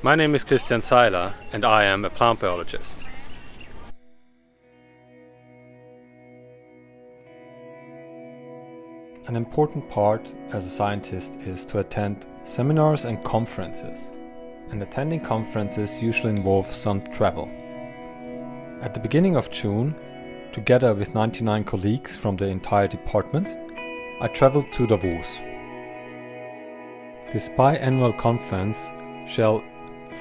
My name is Christian Seiler and I am a plant biologist. An important part as a scientist is to attend seminars and conferences. And attending conferences usually involves some travel. At the beginning of June, together with 99 colleagues from the entire department, I traveled to Davos. This biannual conference shall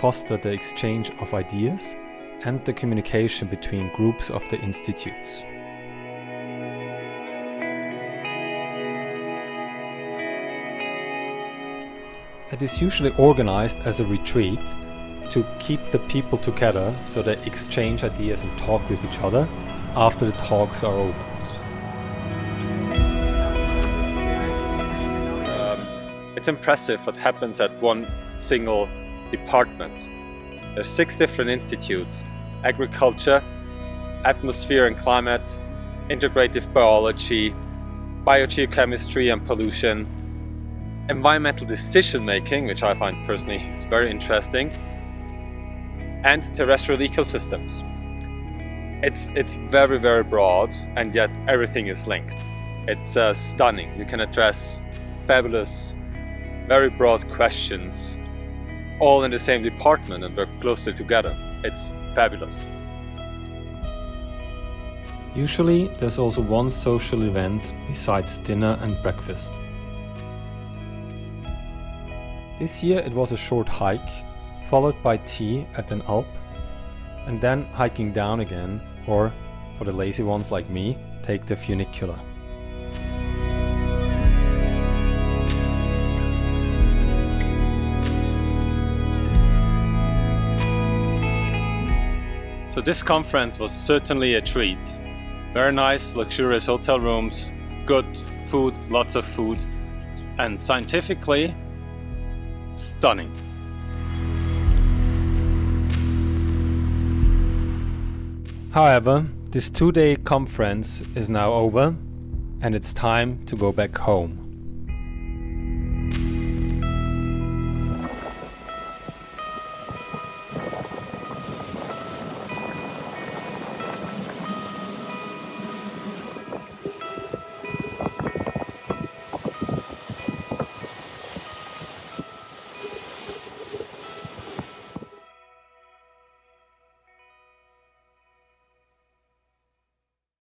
foster the exchange of ideas and the communication between groups of the institutes. It is usually organized as a retreat to keep the people together so they exchange ideas and talk with each other after the talks are over. It's impressive what happens at one single department. There's 6 different institutes: agriculture, atmosphere and climate, integrative biology, biogeochemistry and pollution, environmental decision making, which I find personally is very interesting, and terrestrial ecosystems. It's very, very broad, and yet everything is linked. It's stunning. You can address fabulous, very broad questions all in the same department and work closely together. It's fabulous. Usually there's also one social event besides dinner and breakfast. This year it was a short hike, followed by tea at an Alp, and then hiking down again, or, for the lazy ones like me, take the funicular. So this conference was certainly a treat. Very nice, luxurious hotel rooms, good food, lots of food, and scientifically stunning. However, this 2-day conference is now over and it's time to go back home.